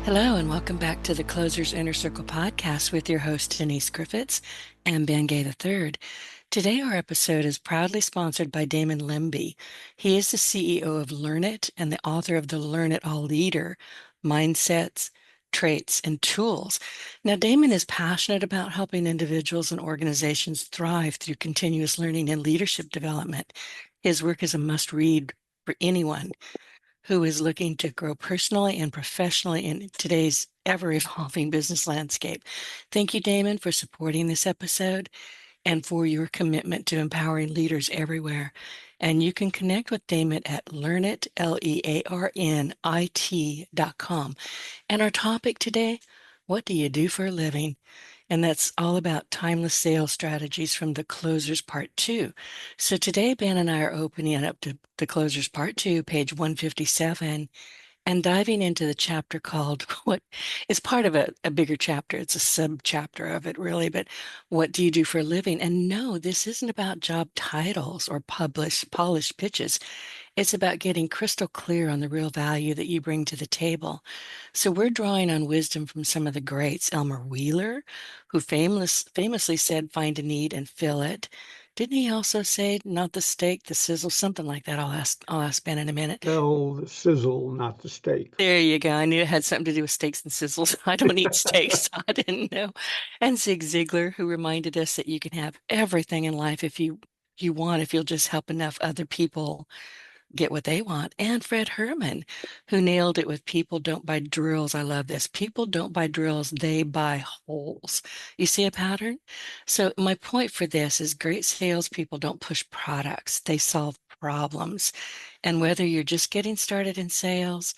Hello, and welcome back to the Closers Inner Circle podcast with your host, Denise Griffitts and Ben Gay III. Today, our episode is proudly sponsored by Damon Lemby. He is the CEO of Learn It and the author of the Learn It All Leader, Mindsets, Traits, and Tools. Now, Damon is passionate about helping individuals and organizations thrive through continuous learning and leadership development. His work is a must read for anyone who is looking to grow personally and professionally in today's ever evolving business landscape. Thank you, Damon, for supporting this episode and for your commitment to empowering leaders everywhere. And you can connect with Damon at learnit, learnit.com. And our topic today, what do you do for a living? And that's all about timeless sales strategies from the Closers Part 2. So today, Ben and I are opening it up to the Closers Part 2, page 157, and diving into the chapter called what is part of a bigger chapter. It's a sub chapter of it, really, but what do you do for a living? And no, this isn't about job titles or polished pitches. It's about getting crystal clear on the real value that you bring to the table. So we're drawing on wisdom from some of the greats. Elmer Wheeler, who famously said, find a need and fill it. Didn't he also say, not the steak, the sizzle, something like that? I'll ask Ben in a minute. Tell the sizzle, not the steak. There you go. I knew it had something to do with steaks and sizzles. I don't eat steaks. I didn't know. And Zig Ziglar, who reminded us that you can have everything in life if you want, if you'll just help enough other people get what they want. And Fred Herman, who nailed it with people don't buy drills. I love this. People don't buy drills, they buy holes. You see a pattern? So my point for this is great salespeople don't push products, they solve problems. And whether you're just getting started in sales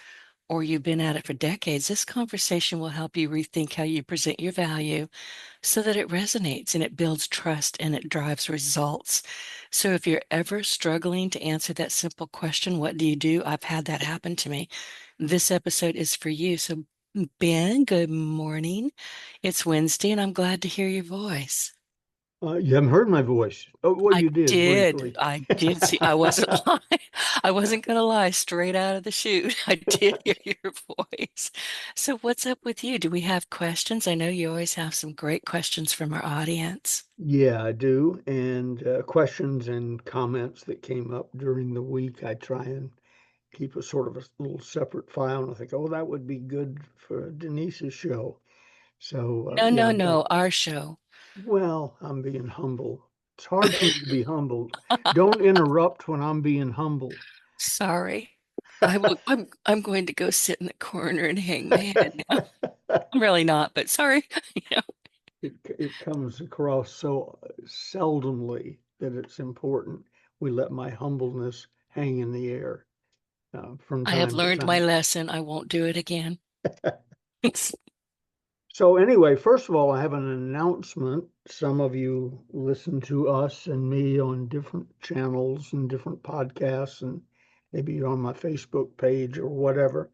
or you've been at it for decades, this conversation will help you rethink how you present your value so that it resonates and it builds trust and it drives results. So if you're ever struggling to answer that simple question, what do you do? I've had that happen to me. This episode is for you. So, Ben, good morning. It's Wednesday, and I'm glad to hear your voice. You haven't heard my voice. Oh, well, I you did did. briefly. I did see. I wasn't lying. I wasn't going to lie straight out of the chute. I did hear your voice. So, what's up with you? Do we have questions? I know you always have some great questions from our audience. Yeah, I do. And questions and comments that came up during the week, I try and keep a sort of a little separate file. And I think, oh, that would be good for Denise's show. So, No, yeah, no, I've got, no. Our show. well, I'm being humble. It's hard for me to be humbled. Don't interrupt when I'm being humble. Sorry. I'm going to go sit in the corner and hang my head now. I'm really not, but sorry. You know, it comes across so seldomly that it's important we let my humbleness hang in the air from I have time to learned my time. lesson. I won't do it again. So, anyway, first of all, I have an announcement. Some of you listen to us and me on different channels and different podcasts, and maybe you're on my Facebook page or whatever.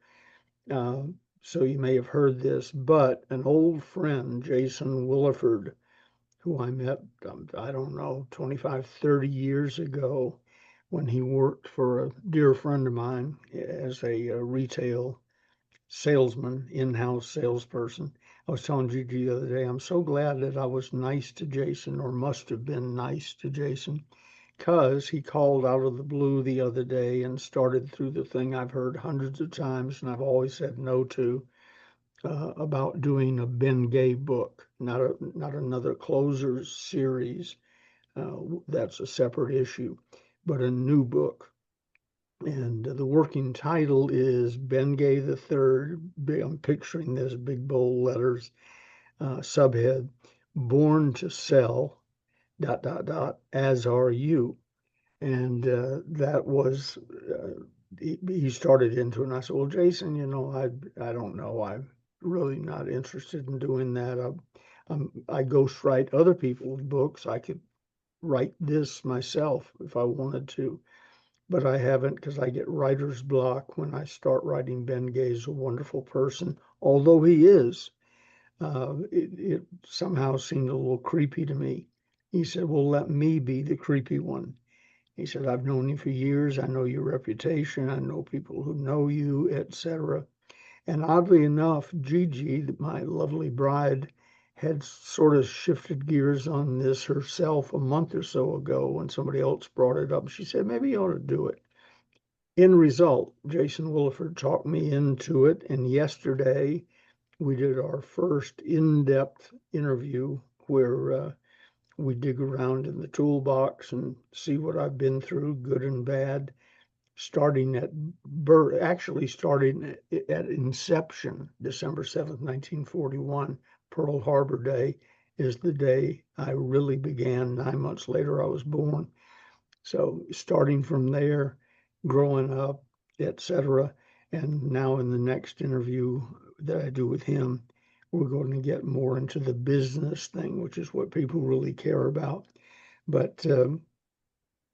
Uh, so, you may have heard this, but an old friend, Jason Williford, who I met, I don't know, 25, 30 years ago when he worked for a dear friend of mine as a retail salesman, in-house salesperson. I was telling Gigi the other day, I'm so glad that I was nice to Jason, or must have been nice to Jason, because he called out of the blue the other day and started through the thing I've heard hundreds of times and I've always said no to, about doing a Ben Gay book, not another closers series. That's a separate issue, but a new book. And the working title is Ben Gay the Third. I'm picturing this big bold letters, subhead, Born to Sell, dot, dot, dot, as are you. And that was, he started into it. And I said, well, Jason, I don't know. I'm really not interested in doing that. I ghostwrite other people's books. I could write this myself if I wanted to, but I haven't because I get writer's block when I start writing. Ben Gay's a wonderful person, although he is. It somehow seemed a little creepy to me. He said, well, let me be the creepy one. He said, I've known you for years. I know your reputation. I know people who know you, etc. And oddly enough, Gigi, my lovely bride, had sort of shifted gears on this herself a month or so ago when somebody else brought it up. She said, maybe you ought to do it. In result, Jason Williford talked me into it. And yesterday we did our first in-depth interview where we dig around in the toolbox and see what I've been through, good and bad, starting at birth, actually starting at inception, December 7th, 1941. Pearl Harbor Day is the day I really began. 9 months later, I was born. So starting from there, growing up, etc. And now in the next interview that I do with him, we're going to get more into the business thing, which is what people really care about. But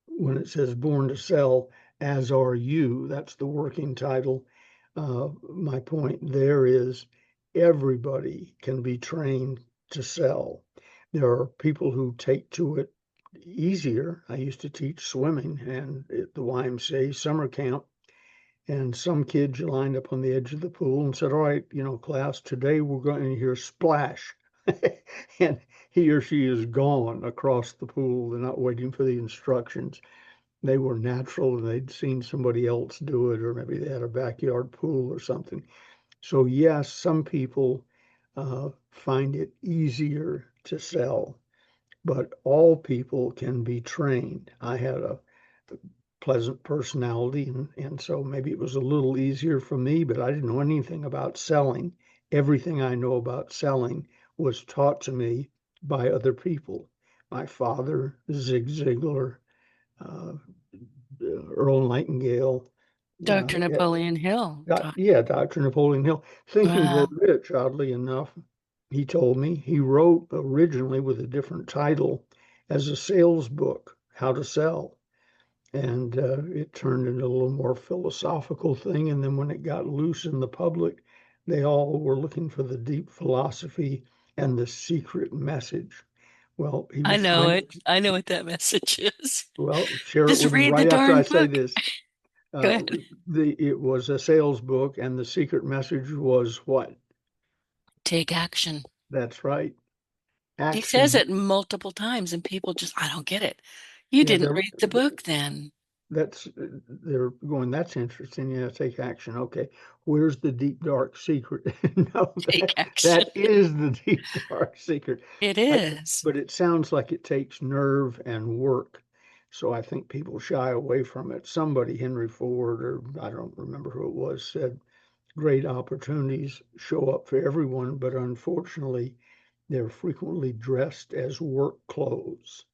when it says Born to Sell, as are you, that's the working title. My point there is everybody can be trained to sell. There are people who take to it easier. I used to teach swimming and at the YMCA summer camp, and some kids lined up on the edge of the pool and said, all right, class, today we're going to hear splash. And he or she is gone across the pool. They're not waiting for the instructions. They were natural and they'd seen somebody else do it, or maybe they had a backyard pool or something. So, yes, some people find it easier to sell, but all people can be trained. I had a pleasant personality, and so maybe it was a little easier for me, but I didn't know anything about selling. Everything I know about selling was taught to me by other people. My father, Zig Ziglar, uh, Earl Nightingale. Uh, Dr. Napoleon Hill taught. yeah, Dr. Napoleon Hill. Think and Grow Wow. Rich, oddly enough, he told me he wrote originally with a different title as a sales book, How to Sell. And it turned into a little more philosophical thing. And then when it got loose in the public, they all were looking for the deep philosophy and the secret message. Well, he I was know trying, it. I know what that message is. well, share it Just with me read the right after I darn say book. this. Go Uh, ahead. it was a sales book, and the secret message was what? Take action. That's right, He says action. it multiple times, and people just, I don't get it. You Yeah, didn't read the book then. that's they're going. That's interesting. Yeah, take action. Okay, where's the deep dark secret? No, Take action. that is the deep dark secret. It I, is. but it sounds like it takes nerve and work. So I think people shy away from it. Somebody, Henry Ford, or I don't remember who it was, said great opportunities show up for everyone, but unfortunately, they're frequently dressed as work clothes.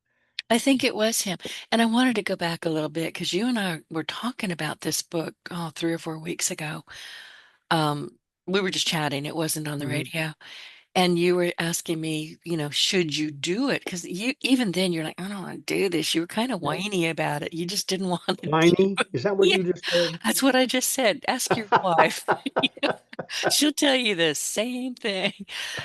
I think it was him. And I wanted to go back a little bit because you and I were talking about this book, 3 or 4 weeks ago. Um, we were just chatting. It wasn't on the Mhm. radio. And you were asking me, should you do it? Because you even then you're like, I don't want to do this. You were kind of Yeah. whiny about it. You just didn't want to do Whiny? it. Is that what Yeah, you just said? that's what I just said. Ask your wife. She'll tell you the same thing.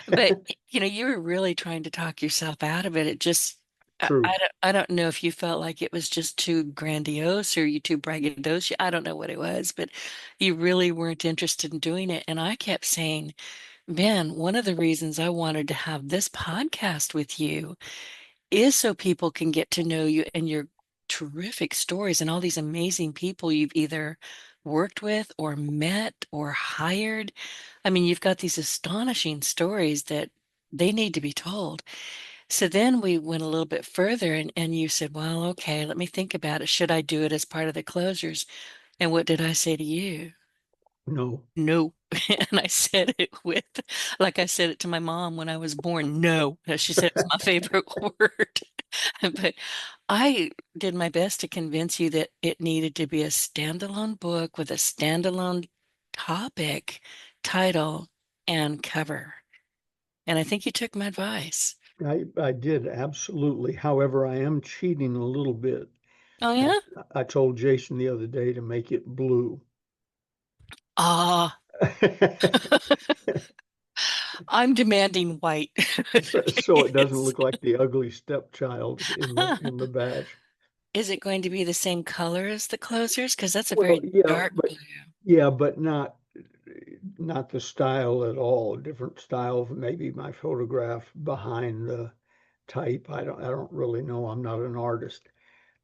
But you were really trying to talk yourself out of it. It just True. I don't know if you felt like it was just too grandiose or you too braggadocious. I don't know what it was, but you really weren't interested in doing it. And I kept saying, Ben, one of the reasons I wanted to have this podcast with you is so people can get to know you and your terrific stories and all these amazing people you've either worked with or met or hired. I mean, you've got these astonishing stories that they need to be told. So then we went a little bit further and you said, well, okay, let me think about it. Should I do it as part of the closers? And what did I say to you? No. No. And I said it with, like I said it to my mom when I was born, no. She said it's my favorite word. But I did my best to convince you that it needed to be a standalone book with a standalone topic, title, and cover. And I think you took my advice. I did absolutely. However, I am cheating a little bit. Oh, I, yeah? I told Jason the other day to make it blue. Ah, I'm demanding white. So it doesn't It's- look like the ugly stepchild in the batch. Is it going to be the same color as the closers? Because that's a Well, very yeah, dark blue. but not. not the style at all, a different style, maybe my photograph behind the type. I don't really know. I'm not an artist,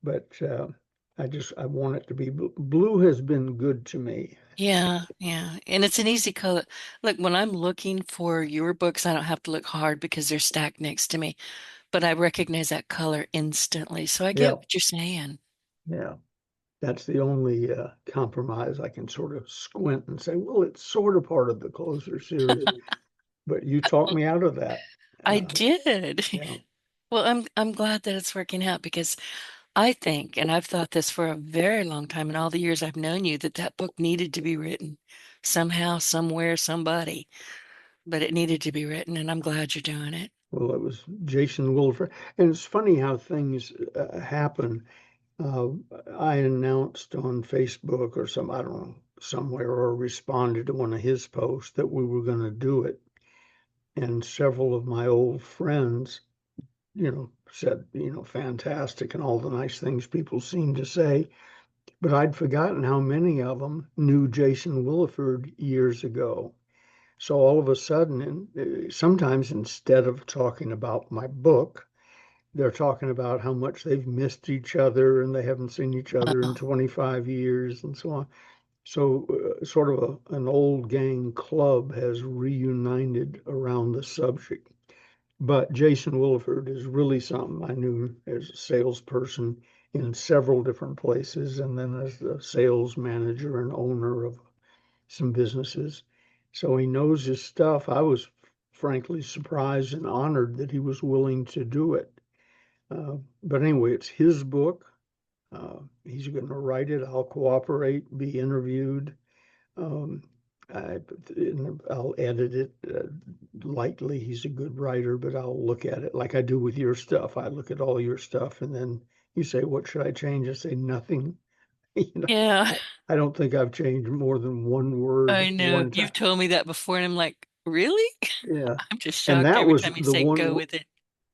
but I want it to be blue has been good to me. Yeah, yeah. And it's an easy color. Look, when I'm looking for your books, I don't have to look hard because they're stacked next to me, but I recognize that color instantly. So I get Yeah, what you're saying. yeah. That's the only compromise. I can sort of squint and say, well, it's sort of part of the closer series, but you talked me out of that. I Uh, did. yeah. Well, I'm glad that it's working out because I think, and I've thought this for a very long time in all the years I've known you, that that book needed to be written somehow, somewhere, somebody, but it needed to be written, and I'm glad you're doing it. Well, it was Jason Wilford. And it's funny how things happen. Uh, I announced on Facebook or I don't know, somewhere, or responded to one of his posts that we were going to do it. And several of my old friends, said, fantastic and all the nice things people seem to say. But I'd forgotten how many of them knew Jason Williford years ago. So all of a sudden, and sometimes instead of talking about my book, they're talking about how much they've missed each other and they haven't seen each other in Wow. 25 years and so on. So, sort of an old gang club has reunited around the subject. But Jason Williford is really something. I knew as a salesperson in several different places, and then as the sales manager and owner of some businesses. So he knows his stuff. I was frankly surprised and honored that he was willing to do it. But anyway, it's his book. He's going to write it. I'll cooperate, be interviewed. Um, I, I'll edit it lightly. He's a good writer, but I'll look at it like I do with your stuff. I look at all your stuff, and then you say, "What should I change?" I say, "Nothing." You know, Yeah, I don't think I've changed more than one word I know. one You've time. told me that before, and I'm like, really? Yeah, I'm just and shocked that every was time you say go with it.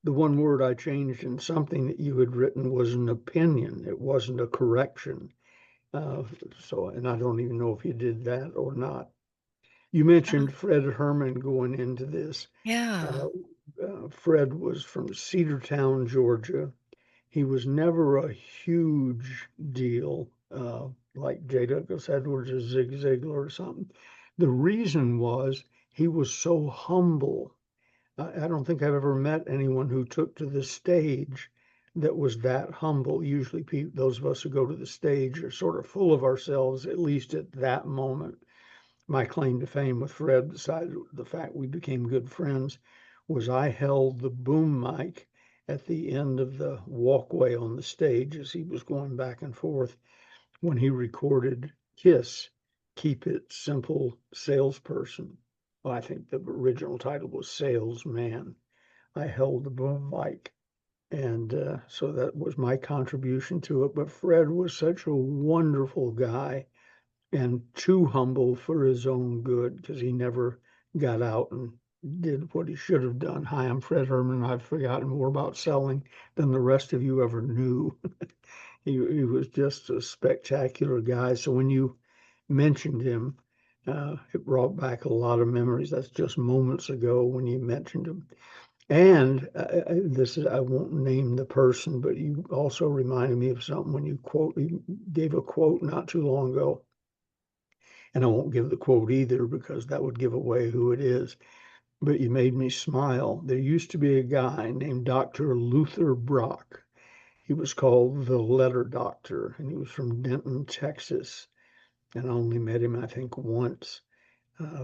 the one word I changed in something that you had written was an opinion. It wasn't a correction. Uh, so, and I don't even know if you did that or not. You Uh, mentioned Fred Herman going into this. yeah. Uh, Fred was from Cedartown, Georgia. He was never a huge deal like J. Douglas Edwards or Zig Ziglar or something. The reason was he was so humble. I don't think I've ever met anyone who took to the stage that was that humble. Usually, those of us who go to the stage are sort of full of ourselves, at least at that moment. My claim to fame with Fred, besides the fact we became good friends, was I held the boom mic at the end of the walkway on the stage as he was going back and forth when he recorded Kiss, Keep It Simple Salesperson. Well, I think the original title was Salesman. I held the boom mic. And so that was my contribution to it. But Fred was such a wonderful guy and too humble for his own good because he never got out and did what he should have done. Hi, I'm Fred Herman. I've forgotten more about selling than the rest of you ever knew. He was just a spectacular guy. So when you mentioned him, it brought back a lot of memories. That's just moments ago when you mentioned him. And this is, I won't name the person, but you also reminded me of something when you gave a quote not too long ago, and I won't give the quote either because that would give away who it is, but you made me smile. There used to be a guy named Dr. Luther Brock. He was called the Letter Doctor, and he was from Denton, Texas. And I only met him, I think, once.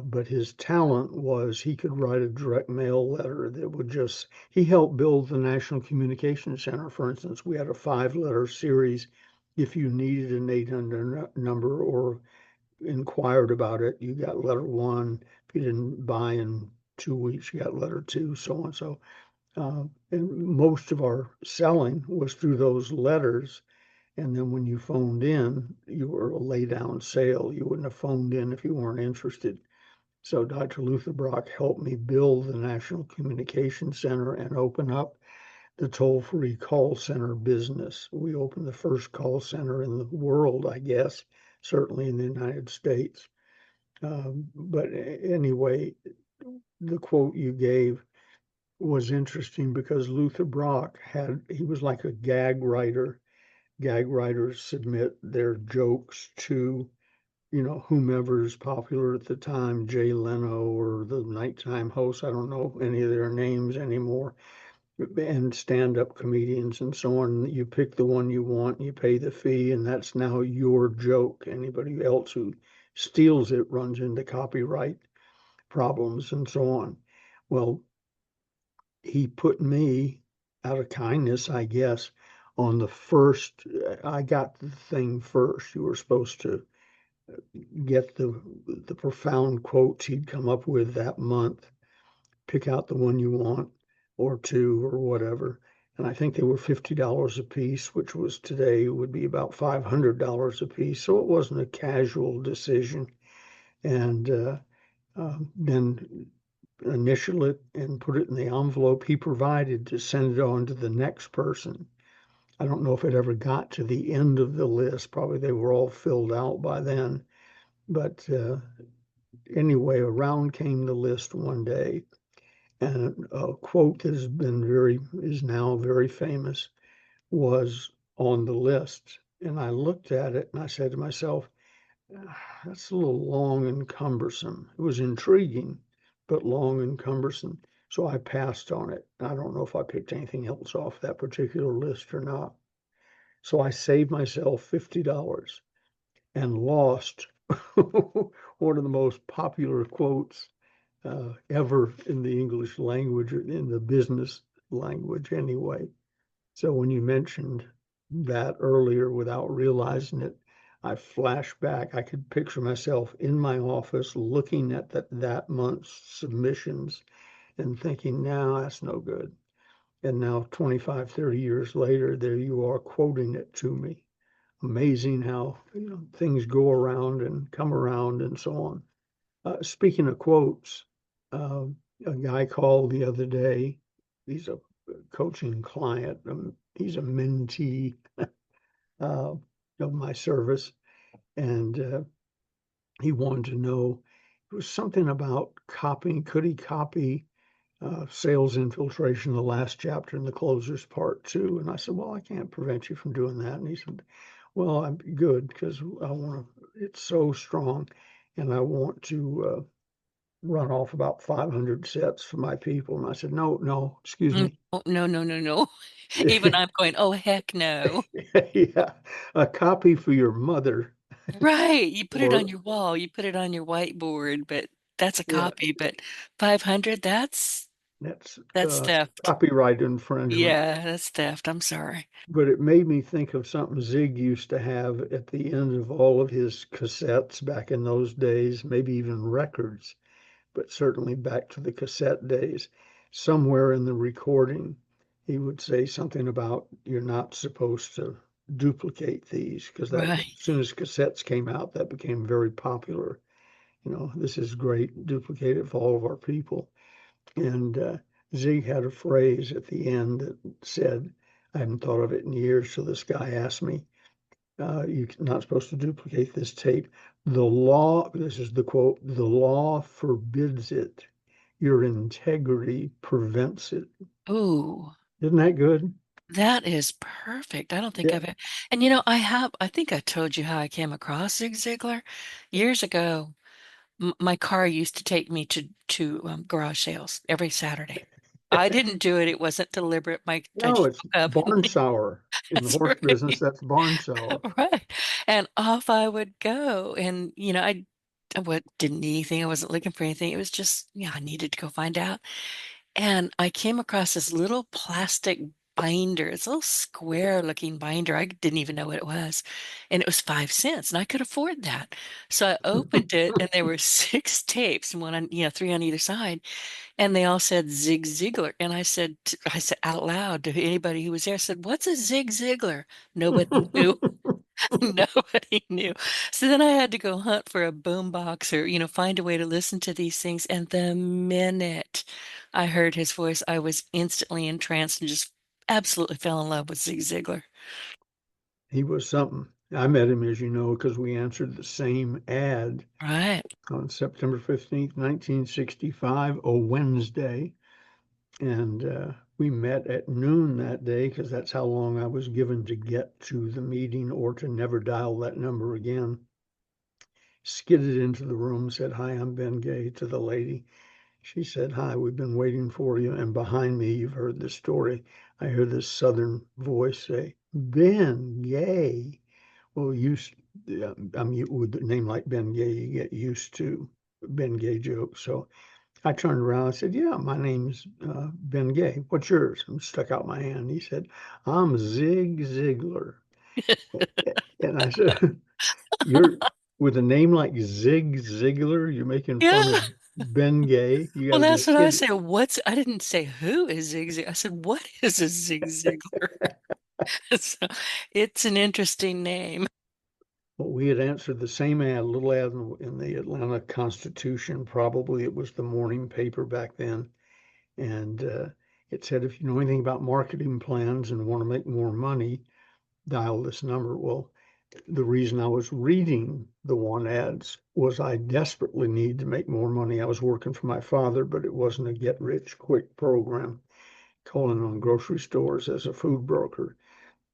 But his talent was he could write a direct mail letter that would just, he helped build the National Communication Center. For instance, we had a 5-letter series. If you needed an 800 number or inquired about it, you got letter one. If you didn't buy in 2 weeks, you got letter two, so on. So, and most of our selling was through those letters. And then when you phoned in, you were a lay down sale. You wouldn't have phoned in if you weren't interested. So Dr. Luther Brock helped me build the National Communication Center and open up the toll-free call center business. We opened the first call center in the world, I guess, certainly in the United States. But anyway, the quote you gave was interesting because Luther Brock he was like a gag writer. Gag writers submit their jokes to, whomever's popular at the time, Jay Leno or the nighttime host. I don't know any of their names anymore, and stand-up comedians and so on. You pick the one you want, you pay the fee, and that's now your joke. Anybody else who steals it runs into copyright problems and so on. Well, he put me out of kindness, I guess, on the first. I got the thing first. You were supposed to get the profound quotes he'd come up with that month, pick out the one you want, or two, or whatever. And I think they were $50 a piece, which was today would be about $500 a piece. So it wasn't a casual decision. And then initial it and put it in the envelope he provided to send it on to the next person. I don't know if it ever got to the end of the list. Probably they were all filled out by then. But anyway, around came the list one day, and a quote that is now very famous was on the list. And I looked at it and I said to myself, that's a little long and cumbersome. It was intriguing, but long and cumbersome. So I passed on it. I don't know if I picked anything else off that particular list or not. So I saved myself $50 and lost one of the most popular quotes ever in the English language, or in the business language anyway. So when you mentioned that earlier without realizing it, I flashed back. I could picture myself in my office looking at that month's submissions and thinking, no, that's no good. And now 25, 30 years later, there you are quoting it to me. Amazing how things go around and come around and so on. Speaking of quotes, uh, a guy called the other day. He's a coaching client. He's a mentee uh, of my service, and he wanted to know, it was something about copying. Could he copy sales infiltration, the last chapter in the closers part two? And I said, well, I can't prevent you from doing that. And he said, well, I'm good because I want to. It's so strong, and I want to run off about 500 sets for my people. And I said, no, no, excuse No, me. no, no, no, no. Even I'm going, oh, heck no. Yeah, a copy for your mother, Right. You put it on or your wall, you put it on your whiteboard, but that's a yeah, copy. But 500, that's that's theft. copyright infringement. Yeah, that's theft. I'm sorry. But it made me think of something Zig used to have at the end of all of his cassettes back in those days, maybe even records, but certainly back to the cassette days. Somewhere in the recording, he would say something about you're not supposed to duplicate these, because that, as Right. soon as cassettes came out, that became very popular. This is great, duplicate it for all of our people. And Zig had a phrase at the end that said, I haven't thought of it in years. So this guy asked me, you're not supposed to duplicate this tape. The law, this is the quote, the law forbids it. Your integrity prevents it. Ooh, Isn't that good? that is perfect. I don't think Yeah. I've, and I think I told you how I came across Zig Ziglar years ago. M My car used to take me to garage sales every Saturday. I didn't do it. It wasn't deliberate. I No, just it's woke up and barn sour. In the that's horse business, right. that's barn sour. Right. And off I would go. And, I didn't need anything. I wasn't looking for anything. It was just, I needed to go find out. And I came across this little plastic binder. It's a little square looking binder. I didn't even know what it was. And it was 5 cents, and I could afford that. So I opened it, and there were six tapes, and three on either side. And they all said Zig Ziglar. And I said out loud to anybody who was there, I said, what's a Zig Ziglar? Nobody knew. Nobody knew. So then I had to go hunt for a boom box or, find a way to listen to these things. And the minute I heard his voice, I was instantly entranced and just absolutely fell in love with Zig Ziglar. He was something. I met him, as you know, because we answered the same ad Right. on September 15th, 1965, a Wednesday. And we met at noon that day because that's how long I was given to get to the meeting or to never dial that number again. Skidded into the room, said, "Hi, I'm Ben Gay," to the lady. She said, "Hi, we've been waiting for you." And behind me, you've heard the story. I hear this southern voice say, "Ben Gay." Well, with a name like Ben Gay, you get used to Ben Gay jokes. So I turned around and said, "Yeah, my name's Ben Gay. What's yours?" And stuck out my hand. He said, "I'm Zig Ziglar." And I said, "You're with a name like Zig Ziglar, you're making fun of Yeah. Ben Gay? You got Well, to be that's what I kidding." said. I didn't say who is Zig Zig. I said, what is a Zig Ziglar? So it's an interesting name. Well, we had answered the same ad, a little ad in the Atlanta Constitution. Probably it was the morning paper back then. And it said, if you know anything about marketing plans and want to make more money, dial this number. Well, the reason I was reading the want ads was I desperately need to make more money. I was working for my father, but it wasn't a get rich quick program, calling on grocery stores as a food broker.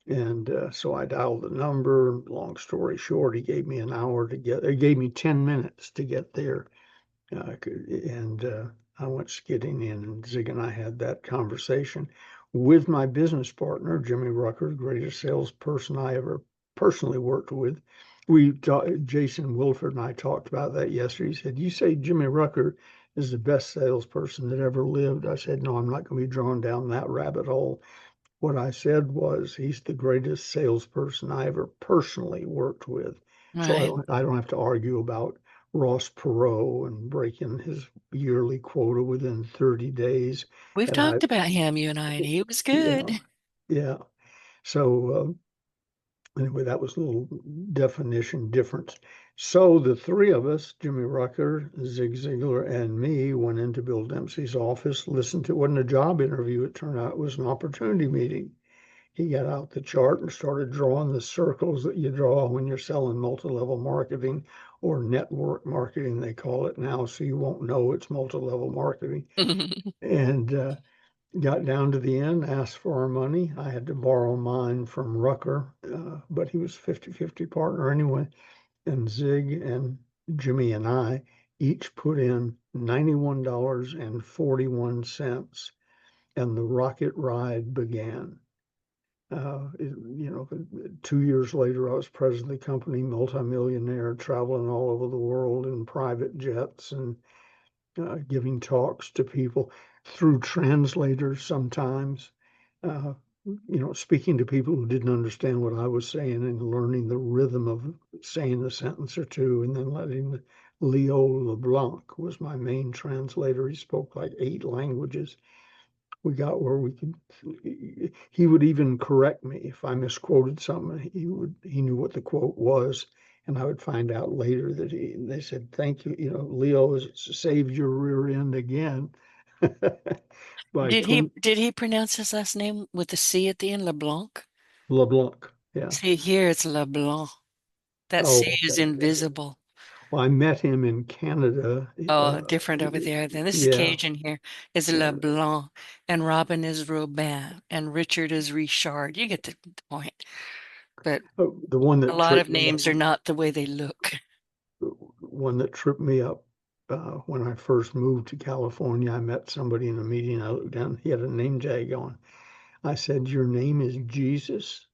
And so I dialed the number. Long story short, he gave me an hour to get, he gave me 10 minutes to get there. And I went skidding in, and Zig and I had that conversation with my business partner, Jimmy Rucker, the greatest salesperson I ever personally worked with. Jason Wilford and I talked about that yesterday. He said, "You say Jimmy Rucker is the best salesperson that ever lived." I said, "No, I'm not going to be drawn down that rabbit hole." What I said was, he's the greatest salesperson I ever personally worked with. So Right. I don't have to argue about Ross Perot and breaking his yearly quota within 30 days. We've And I, talked about him, you and I, and he was yeah, good. yeah. So anyway, that was a little definition difference. So the three of us, Jimmy Rucker, Zig Ziglar, and me, went into Bill Dempsey's office, listened to, it wasn't a job interview. It turned out it was an opportunity meeting. He got out the chart and started drawing the circles that you draw when you're selling multi-level marketing, or network marketing, they call it now, so you won't know it's multi-level marketing. And got down to the end, asked for our money. I had to borrow mine from Rucker, but he was 50-50 partner anyway. And Zig and Jimmy and I each put in $91.41, and the rocket ride began. 2 years later, I was president of the company, multimillionaire, traveling all over the world in private jets and giving talks to people through translators sometimes. Uh, Speaking to people who didn't understand what I was saying and learning the rhythm of saying a sentence or two, and then letting Leo LeBlanc was my main translator. He spoke like 8 languages. We got where we could, he would even correct me if I misquoted something. He knew what the quote was, and I would find out later that they said, "Thank you, Leo has saved your rear end again." By Did he pronounce his last name with the C at the end, LeBlanc? LeBlanc. Yeah. See, here it's LeBlanc. That C Oh, is okay. Yeah. invisible. Well, I met him in Canada. Oh, different over there. Then this is Yeah. Cajun here is Yeah. LeBlanc, and Robin is Robin, and Richard is Richard. You get the point. But Oh, the one a that lot of tripped me up. names are not the way they look. One that tripped me up when I first moved to California. I met somebody in a meeting. I looked down, he had a name tag on. I said, "Your name is Jesus?"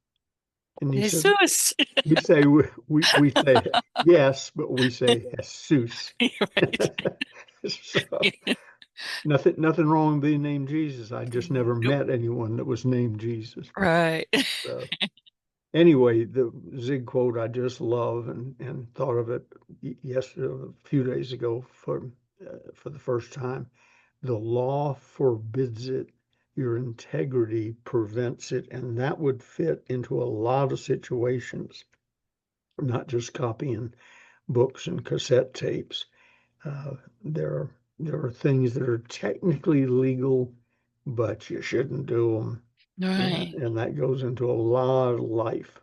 And he said, Jesus. we say yes, but we say Jesus. You're right. So nothing wrong with being named Jesus. I just never Nope. met anyone that was named Jesus. Right. So anyway, the Zig quote I just love, and thought of it yesterday, a few days ago, for the first time. The law forbids it. Your integrity prevents it. And that would fit into a lot of situations, not just copying books and cassette tapes. Uh, there are things that are technically legal, but you shouldn't do them. Right. And that goes into a lot of life.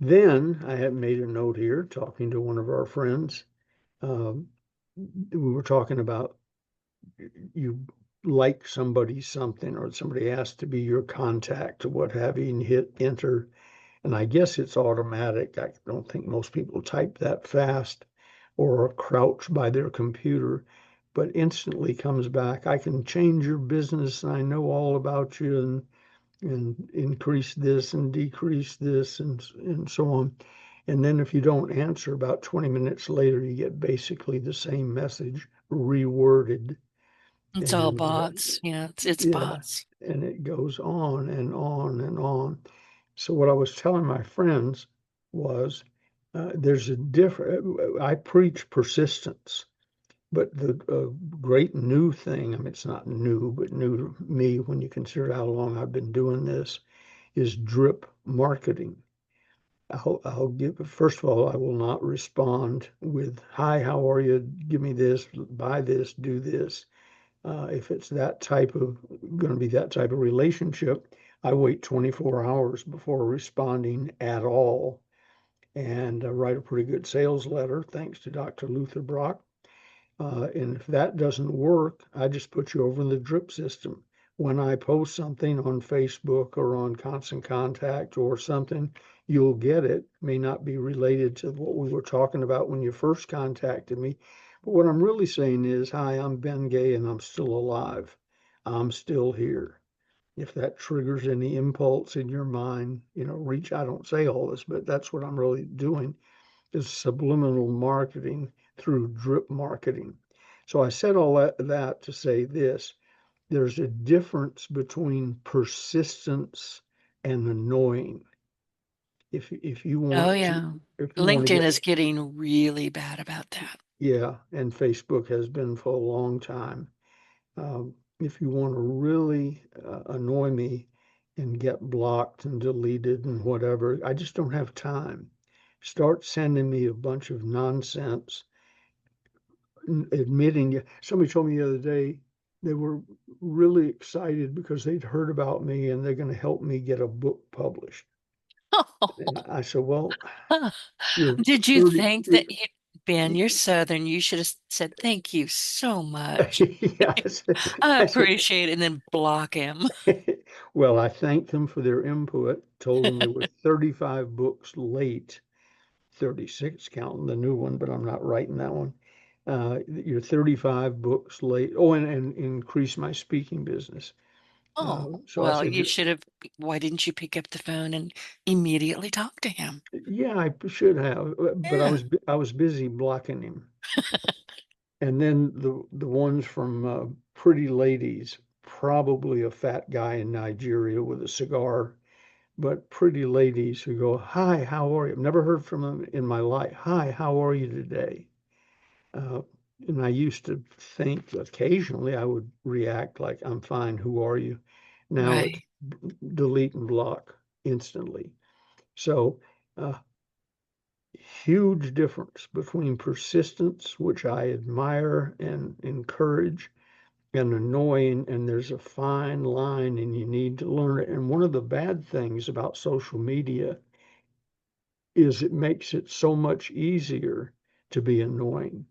Then I had made a note here talking to one of our friends. Um, we were talking about you like somebody something or somebody asks to be your contact or what have you, and hit enter. And I guess it's automatic. I don't think most people type that fast or crouch by their computer, but instantly comes back. I can change your business and I know all about you and increase this and decrease this and so on. And then if you don't answer about 20 minutes later, you get basically the same message reworded. It's all And bots. It's yeah, bots. and it goes on and on and on. So what I was telling my friends was there's a different, I preach persistence, but the great new thing, I mean, it's not new, but new to me when you consider how long I've been doing this, is drip marketing. I'll give, first of all, I will not respond with, hi, how are you? Give me this, buy this, do this. If it's that type of, going to be that type of relationship, I wait 24 hours before responding at all and write a pretty good sales letter, thanks to Dr. Luther Brock. And if that doesn't work, I just put you over in the drip system. When I post something on Facebook or on Constant Contact or something, you'll get it. May not be related to what we were talking about when you first contacted me. But what I'm really saying is, hi, I'm Ben Gay and I'm still alive. I'm still here. If that triggers any impulse in your mind, reach. I don't say all this, but that's what I'm really doing is subliminal marketing through drip marketing. So I said all that to say this, there's a difference between persistence and annoying. If you Oh, want to yeah. if you want to LinkedIn get is getting really bad about that. yeah, and Facebook has been for a long time. If you want to really annoy me and get blocked and deleted and whatever, I just don't have time. Start sending me a bunch of nonsense admitting. Somebody told me the other day they were really excited because they'd heard about me and they're going to help me get a book published. And I said, well, you're Did you 30, think that Ben, you're Southern, you should have said thank you so much. yeah, I I said, appreciate it, and then block him. well, I thanked them for their input, told them they were 35 books late, 36 counting the new one, but I'm not writing that one. You're 35 books late. Oh, and increase my speaking business. Oh, So I well, said, you should have. Why didn't you pick up the phone and immediately talk to him? yeah, I should have, but Yeah. I was busy blocking him. And then the ones from Pretty Ladies, probably a fat guy in Nigeria with a cigar, but Pretty Ladies who go, hi, how are you? I've never heard from them in my life. Hi, how are you today? Uh, and I used to think occasionally I would react like, I'm fine, who are you? Now it's Right. delete and block instantly. So, uh, huge difference between persistence, which I admire and encourage, and annoying. And there's a fine line, and you need to learn it. And one of the bad things about social media is it makes it so much easier to be annoying.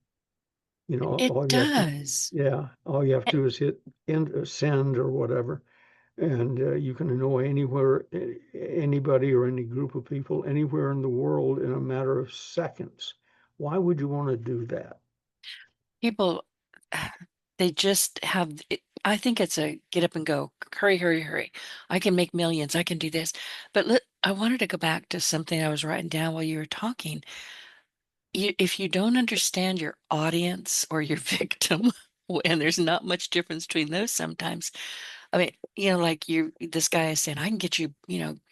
It All you have to, does. yeah, all you have to do is hit send or whatever, and you can annoy anywhere, anybody or any group of people anywhere in the world in a matter of seconds. Why would you want to do that? People, they just have. I think it's a get up and go. Hurry, hurry, hurry. I can make millions. I can do this. But I wanted to go back to something I was writing down while you were talking. If you don't understand your audience or your victim, and there's not much difference between those sometimes. I mean, like this guy is saying, I can get you,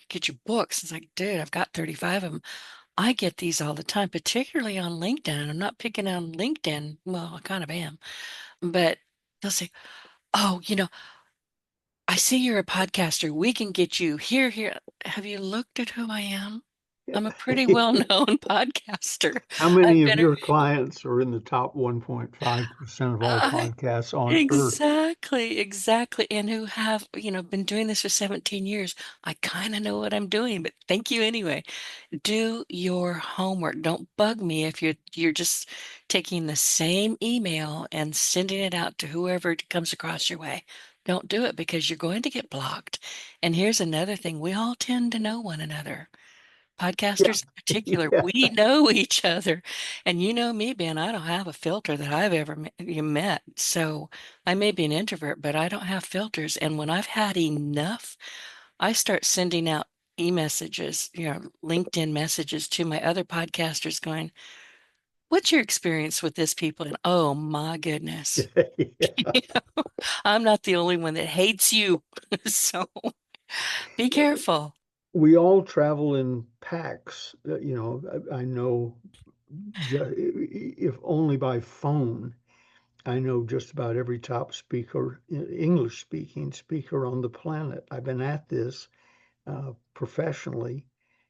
get you books. It's like, dude, I've got 35 of them. I get these all the time, particularly on LinkedIn. And I'm not picking on LinkedIn. Well, I kind of am, but they'll say, oh, I see you're a podcaster. We can get you here, here. Have you looked at who I am? I'm a pretty well-known podcaster. How I've many of been your clients are in the top 1.5% of all I podcasts on earth? exactly, exactly. And who have, been doing this for 17 years. I kind of know what I'm doing, but thank you anyway. Do your homework. Don't bug me if you're just taking the same email and sending it out to whoever it comes across your way. Don't do it because you're going to get blocked. And here's another thing. We all tend to know one another. Yeah, Podcasters in particular, yeah. we know each other. And you know me, Ben, I don't have a filter that I've ever met. So I may be an introvert, but I don't have filters. And when I've had enough, I start sending out e-messages, LinkedIn messages to my other podcasters going, what's your experience with this people? And oh my goodness, Yeah. I'm not the only one that hates you. So be careful. We all travel in packs. I know if only by phone, I know just about every top speaker, English speaking speaker on the planet. I've been at this professionally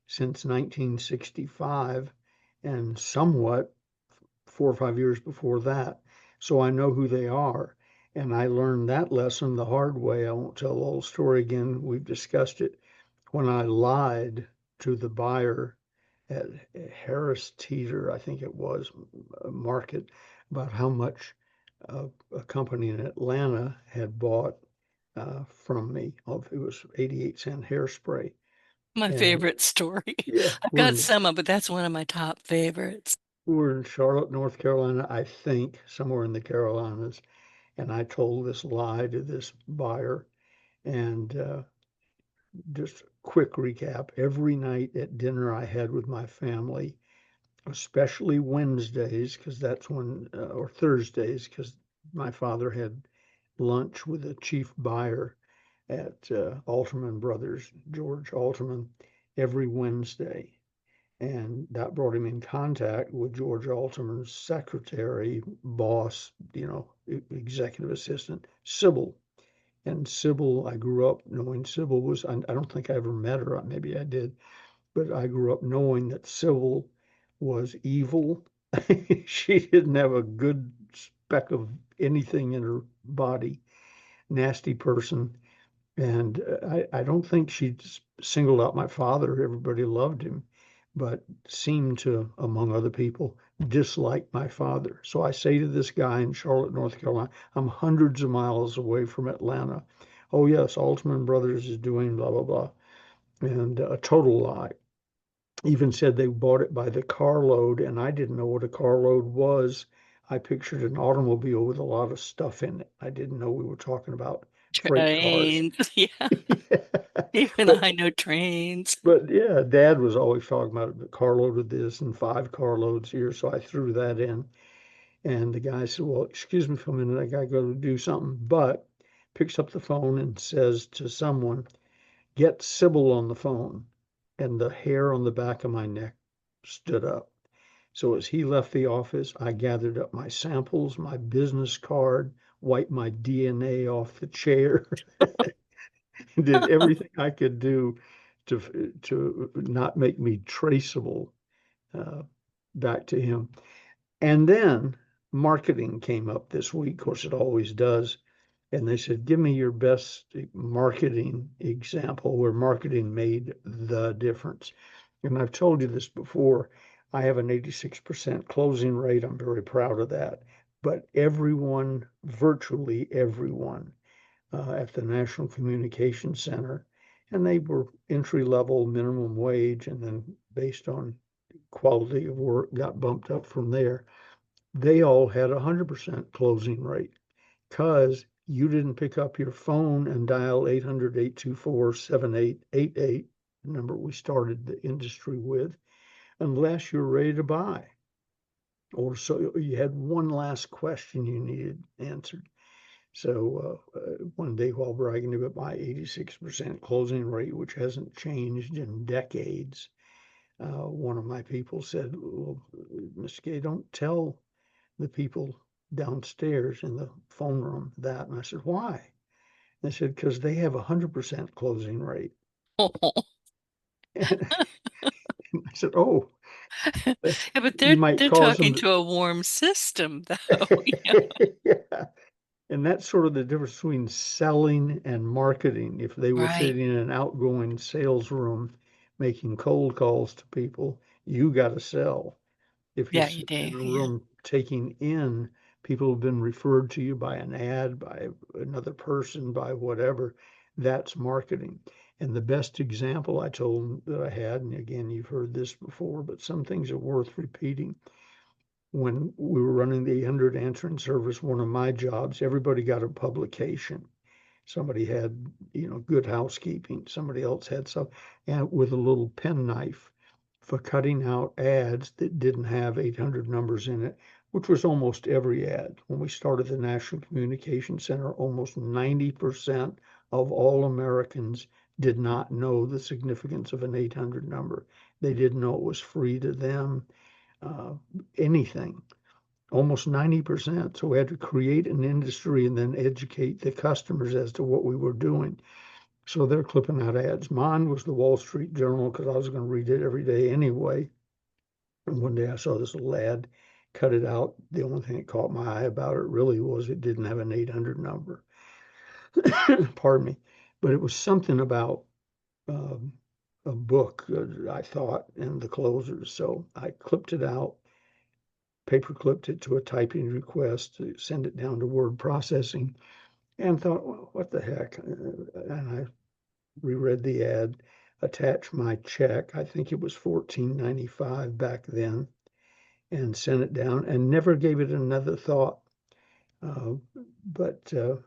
since 1965 and somewhat 4 or 5 years before that. So I know who they are. And I learned that lesson the hard way. I won't tell the whole story again. We've discussed it. When I lied to the buyer at Harris Teeter, I think it was, market, about how much a company in Atlanta had bought from me. It was 88-cent hairspray. My And favorite story. yeah, I've got some of, but that's one of my top favorites. we're in Charlotte, North Carolina, I think, somewhere in the Carolinas. And I told this lie to this buyer. And just quick recap, every night at dinner I had with my family, especially Wednesdays, because that's when, or Thursdays, because my father had lunch with the chief buyer at Alterman Brothers, George Alterman, every Wednesday. And that brought him in contact with George Alterman's secretary, boss, executive assistant, Sybil. And Sybil, I grew up knowing Sybil I don't think I ever met her, maybe I did, but I grew up knowing that Sybil was evil. She didn't have a good speck of anything in her body, nasty person. And I don't think she singled out my father. Everybody loved him, but seemed to, among other people, dislike my father. So I say to this guy in Charlotte, North Carolina, I'm hundreds of miles away from Atlanta. Oh, yes, Altman Brothers is doing blah, blah, blah. And a total lie. Even said they bought it by the carload, and I didn't know what a carload was. I pictured an automobile with a lot of stuff in it. I didn't know we were talking about freight cars. Trains. Yeah. Yeah. Even But I know trains. but yeah, Dad was always talking about a carload of this and 5 carloads here, so I threw that in. And the guy said, "Well, excuse me for a minute, I gotta go do something." But picks up the phone and says to someone, "Get Sybil on the phone." And the hair on the back of my neck stood up. So as he left the office, I gathered up my samples, my business card, wiped my DNA off the chair, did everything I could do to not make me traceable uh, back to him. And then marketing came up this week, of course it always does. And they said, give me your best marketing example where marketing made the difference. And I've told you this before. I have an 86% closing rate. I'm very proud of that. But everyone, virtually everyone, at the National Communication Center, and they were entry level minimum wage, and then based on quality of work got bumped up from there. They all had 100% closing rate because you didn't pick up your phone and dial 800-824-7888, the number we started the industry with, unless you're ready to buy. Or so you had one last question you needed answered. So one day while bragging about my 86% closing rate, which hasn't changed in decades, one of my people said, well, Mr. Gay, don't tell the people downstairs in the phone room that. And I said, why? They said, because they have 100% closing rate. And said, "Oh, Yeah, but you might they're cause talking them to a warm system though. Yeah. to." Yeah. And that's sort of the difference between selling and marketing. If they were Right. sitting in an outgoing sales room making cold calls to people, you got to sell. If you're Yeah, you sitting do. in a Yeah. room taking in people who've been referred to you by an ad, by another person, by whatever, that's marketing. And the best example I told them that I had, and again, you've heard this before, but some things are worth repeating. When we were running the 800 answering service, one of my jobs, everybody got a publication. Somebody had, good housekeeping. Somebody else had some, and with a little penknife for cutting out ads that didn't have 800 numbers in it, which was almost every ad. When we started the National Communication Center, almost 90% of all Americans did not know the significance of an 800 number. They didn't know it was free to them, uh, anything, almost 90%. So we had to create an industry and then educate the customers as to what we were doing. So they're clipping out ads. Mine was the Wall Street Journal because I was going to read it every day anyway. And one day I saw this little ad, cut it out. The only thing that caught my eye about it really was it didn't have an 800 number. Pardon me. But it was something about um, a book, I thought, and the closers. So I clipped it out, paper clipped it to a typing request to send it down to word processing, and thought, well, what the heck? And I reread the ad, attached my check. I think it was $14.95 back then, and sent it down and never gave it another thought. Uh, but a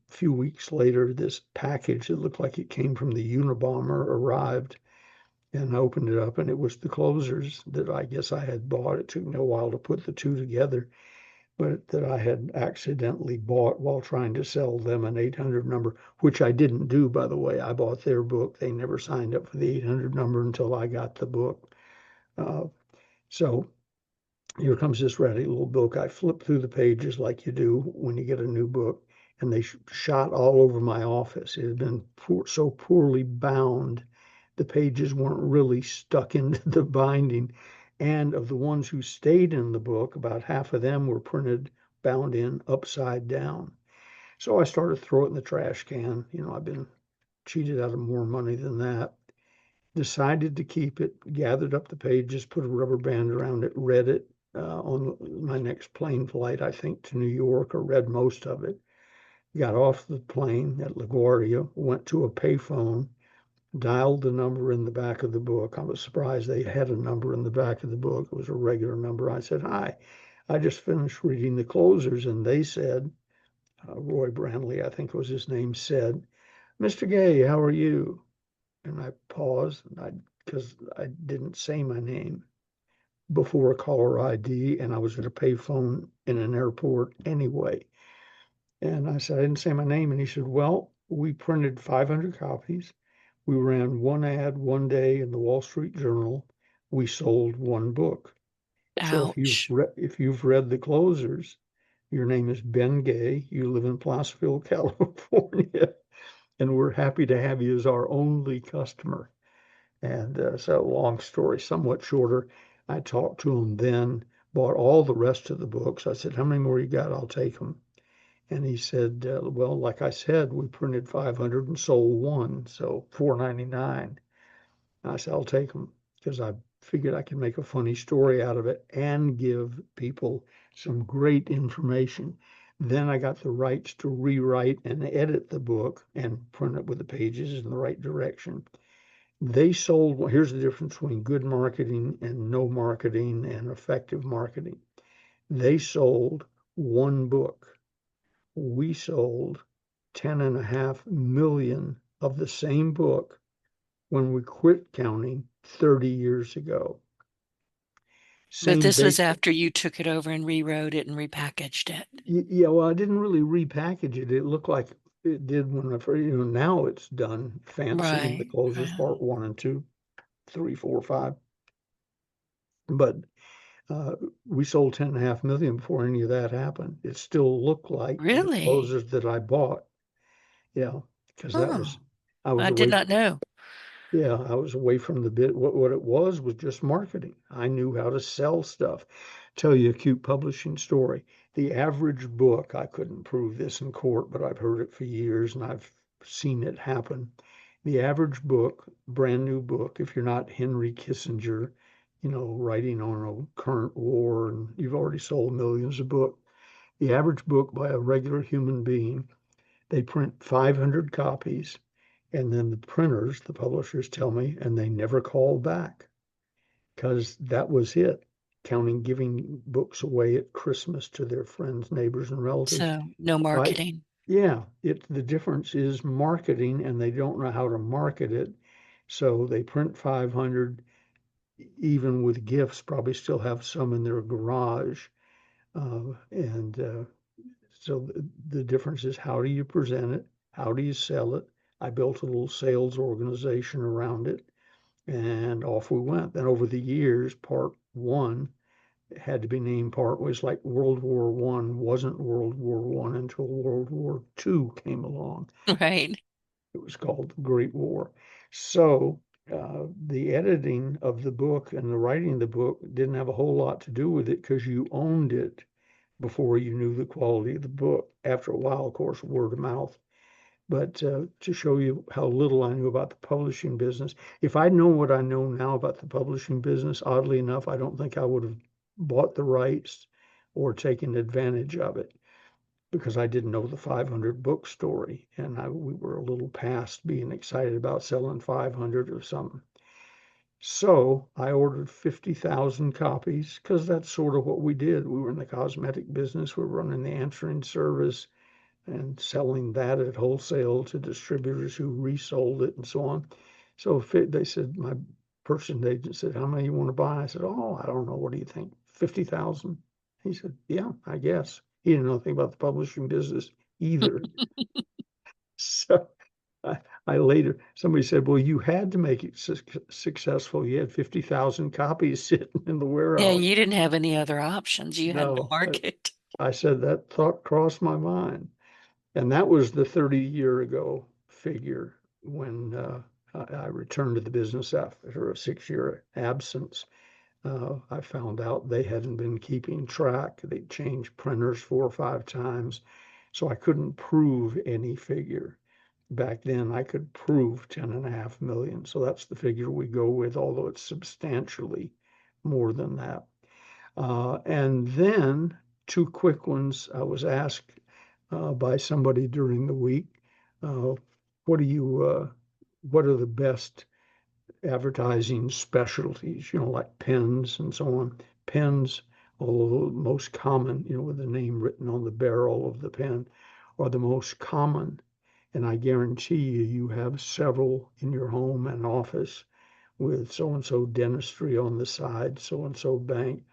few weeks later, this package that looked like it came from the Unabomber arrived. And I opened it up, and it was the closers that I guess I had bought. It took me a while to put the two together, but that I had accidentally bought while trying to sell them an 800 number, which I didn't do, by the way. I bought their book. They never signed up for the 800 number until I got the book. Uh, so here comes this ratty little book. I flipped through the pages like you do when you get a new book, and they shot all over my office. It had been so poorly bound, the pages weren't really stuck into the binding. And of the ones who stayed in the book, about half of them were printed, bound in upside down. So I started throwing it in the trash can. I've been cheated out of more money than that. Decided to keep it, gathered up the pages, put a rubber band around it, read it on my next plane flight, I think, to New York, or read most of it. Got off the plane at LaGuardia, went to a payphone, dialed the number in the back of the book. I was surprised they had a number in the back of the book. It was a regular number. I said, "Hi, I just finished reading the closers," and they said, Roy Brandley, I think was his name, said, "Mr. Gay, how are you?" And I paused, because I didn't say my name before a caller ID, and I was at a payphone in an airport anyway. And I said, "I didn't say my name." And he said, "Well, we printed 500 copies. We ran one ad one day in the Wall Street Journal. We sold one book. So Ouch. if you've read the closers, your name is Ben Gay. You live in Placerville, California, and we're happy to have you as our only customer." And so, long story, somewhat shorter, I talked to him then, bought all the rest of the books. I said, "How many more you got? I'll take them." And he said, "Well, like I said, we printed 500 and sold one, so $4.99. I said, "I'll take them," because I figured I could make a funny story out of it and give people some great information. Then I got the rights to rewrite and edit the book and print it with the pages in the right direction. They sold, well, here's the difference between good marketing and no marketing and effective marketing. They sold one book. We sold 10.5 million of the same book when we quit counting 30 years ago. But Same this was basic. after you took it over and rewrote it and repackaged it. Yeah, well, I didn't really repackage it. It looked like it did when I first, now it's done fancy in the Right. closers part one and two, three, four, five. But uh, we sold 10.5 million before any of that happened. It still looked like the Really? closers that I bought. Yeah, because Oh, I was I did away not from know. Yeah, I was away from the bit. What it was just marketing. I knew how to sell stuff. Tell you a cute publishing story. The average book, I couldn't prove this in court, but I've heard it for years and I've seen it happen. The average book, brand new book, if you're not Henry Kissinger, writing on a current war and you've already sold millions of books, the average book by a regular human being, they print 500 copies, and then the printers, the publishers tell me, and they never call back because that was it, counting giving books away at Christmas to their friends, neighbors, and relatives. So no I, marketing. yeah, the difference is marketing, and they don't know how to market it. So they print 500, even with gifts, probably still have some in their garage. And so the difference is, how do you present it? How do you sell it? I built a little sales organization around it, and off we went. Then over the years, part one had to be named part was like World War One wasn't World War One until World War Two came along. Right. It was called the Great War. So the editing of the book and the writing of the book didn't have a whole lot to do with it because you owned it before you knew the quality of the book. After a while, of course, word of mouth. But to show you how little I knew about the publishing business, if I'd known what I know now about the publishing business, oddly enough, I don't think I would have bought the rights or taken advantage of it because I didn't know the 500 book story. And we were a little past being excited about selling 500 or something. So I ordered 50,000 copies because that's sort of what we did. We were in the cosmetic business, we were running the answering service and selling that at wholesale to distributors who resold it and so on. So they said, my purchasing agent said, how many you want to buy? I said, oh, I don't know. What do you think? 50,000? He said, yeah, I guess. He didn't know anything about the publishing business either. So I later, somebody said, well, you had to make it successful. You had 50,000 copies sitting in the Yeah, warehouse. you didn't have any other options. You had to No, market. I said that thought crossed my mind. And that was the 30-year ago figure when I returned to the business after a 6-year absence. I found out they hadn't been keeping track. They'd changed printers 4 or 5 times. So I couldn't prove any figure. Back then, I could prove 10.5 million. So that's the figure we go with, although it's substantially more than that. And then two quick ones. I was asked by somebody during the week, uh, what do you, what are the best advertising specialties, like pens and so on. Pens, although most common, with the name written on the barrel of the pen, are the most common. And I guarantee you have several in your home and office with so and so dentistry on the side, so and so bank.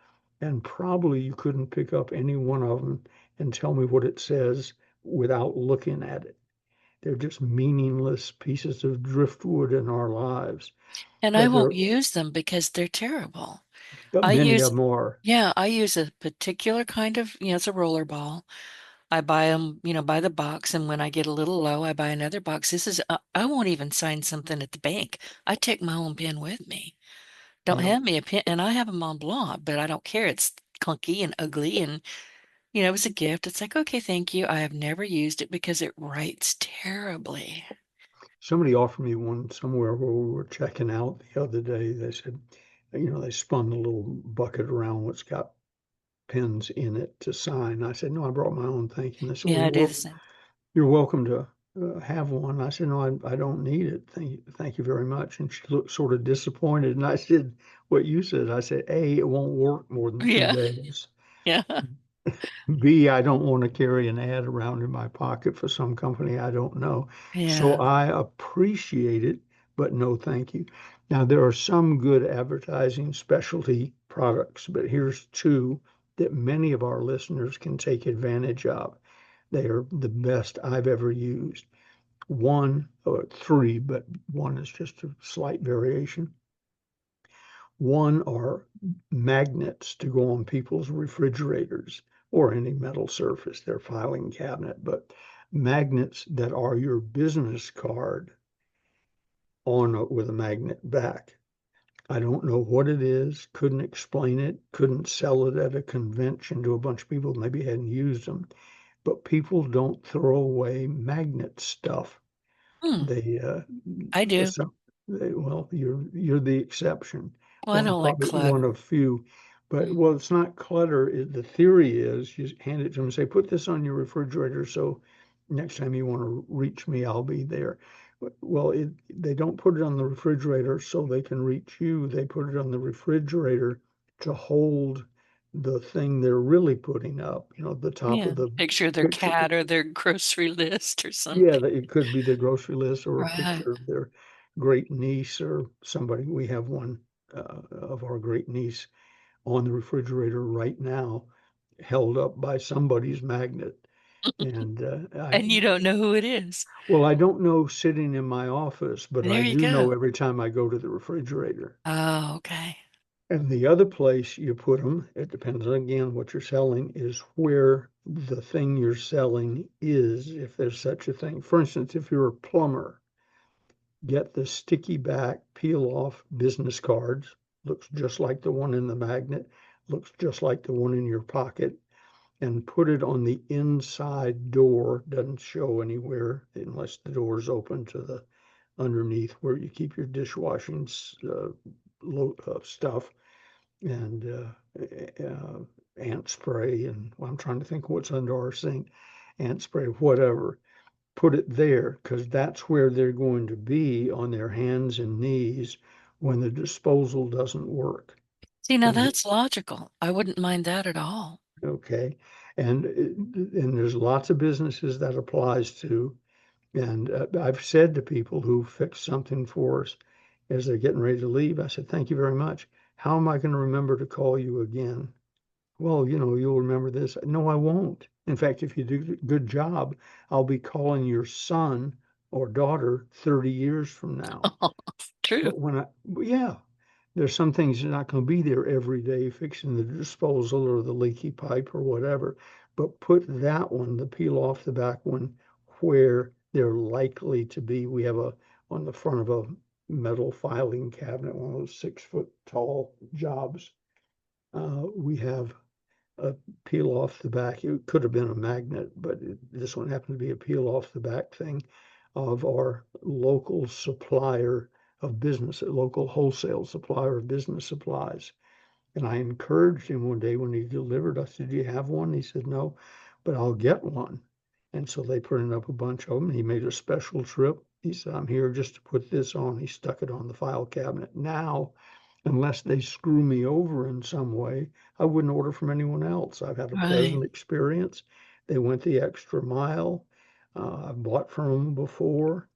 And probably you couldn't pick up any one of them and tell me what it says without looking at it. They're just meaningless pieces of driftwood in our lives. And I But won't use them because they're terrible. I many of use, them are. yeah, I use a particular kind of, it's a roller ball. I buy them, by the box, and when I get a little low, I buy another box. I won't even sign something at the bank. I take my own pen with me. Don't Yeah. hand me a pen, and I have a Mont Blanc, but I don't care. It's clunky and ugly, and it was a gift. It's like, okay, thank you. I have never used it because it writes terribly. Somebody offered me one somewhere where we were checking out the other day. They said, they spun the little bucket around what's got pens in it to sign. I said, no, I brought my own. Thank you. And they said, well, Yeah, I do the same. you're welcome to have one. I said, no, I don't need it. Thank you very much. And she looked sort of disappointed. And I said, what you said, I said, A, it won't work more than two Yeah, days. yeah, B, I don't want to carry an ad around in my pocket for some company I don't know. So yeah. I appreciate it, but no thank you. Now, there are some good advertising specialty products, but here's two that many of our listeners can take advantage of. They are the best I've ever used. One, or three, but one is just a slight variation. One are magnets to go on people's refrigerators or any metal surface, their filing cabinet, but magnets that are your business card with a magnet back. I don't know what it is, couldn't explain it, couldn't sell it at a convention to a bunch of people who maybe hadn't used them. But people don't throw away magnet stuff. Hmm, They, I do. so well, you're the exception, Well, I don't like probably one clutter. of few. But Mm, well, it's not clutter. The theory is you hand it to them and say, put this on your refrigerator, so next time you want to reach me, I'll be there. Well, they don't put it on the refrigerator so they can reach you. They put it on the refrigerator to hold the thing they're really putting up, the top yeah, of the picture of their picture. cat or their grocery list or Yeah, something. it could be the grocery list or a Right. picture of their great niece or somebody. We have one of our great niece on the refrigerator right now, held up by somebody's magnet. And And you don't know who it is. I don't know sitting in my office, but There I you do go. know every time I go to the refrigerator. Oh, okay. And the other place you put them, it depends on again what you're selling, is where the thing you're selling is, if there's such a thing. For instance, if you're a plumber, get the sticky back, peel off business cards. Looks just like the one in the magnet, looks just like the one in your pocket, and put it on the inside door. Doesn't show anywhere unless the door is open to the underneath where you keep your dishwashing stuff and ant spray. And well, I'm trying to think what's under our sink, ant spray, whatever. Put it there because that's where they're going to be on their hands and knees when the disposal doesn't work. See, now And that's logical. I wouldn't mind that at all. okay, and there's lots of businesses that applies to. And I've said to people who fix something for us as they're getting ready to leave, I said, "Thank you very much. How am I going to remember to call you again?" Well, you'll remember this. No, I won't. In fact, if you do a good job, I'll be calling your son or daughter 30 years from now. True. But yeah, there's some things that are not going to be there every day, fixing the disposal or the leaky pipe or whatever. But put that one, the peel off the back one, where they're likely to be. We have on the front of a metal filing cabinet, one of those 6 foot tall jobs. We have a peel off the back. It could have been a magnet, but this one happened to be a peel off the back thing of our local supplier of business, a local wholesale supplier of business supplies. And I encouraged him one day when he delivered. I said, "Do you have one?" He said, "No, but I'll get one." And so they printed up a bunch of them. He made a special trip. He said, "I'm here just to put this on." He stuck it on the file cabinet. Now, unless they screw me over in some way, I wouldn't order from anyone else. I've had a Right. pleasant experience. They went the extra mile. I've bought from them before.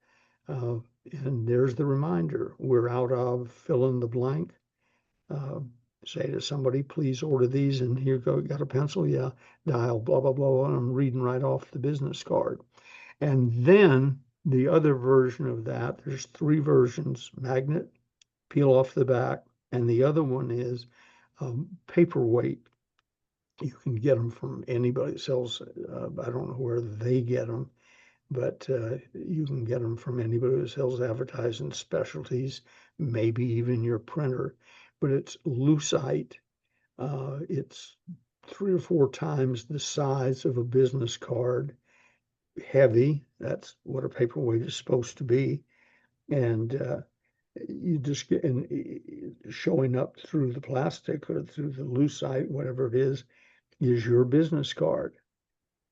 Uh, and there's the reminder. We're out of fill in the blank. Uh, Say to somebody, please order these. And here you go. Got a pencil? Yeah. Dial, blah, blah, blah. And I'm reading right off the business card. And then the other version of that, there's 3 versions: magnet, peel off the back, and the other one is paperweight. You can get them from anybody that sells. I don't know where they get them, but you can get them from anybody who sells advertising specialties, maybe even your printer. But it's lucite. It's 3 or 4 times the size of a business card. Heavy. That's what a paperweight is supposed to be. And you just get showing up through the plastic or through the lucite, whatever it is your business card.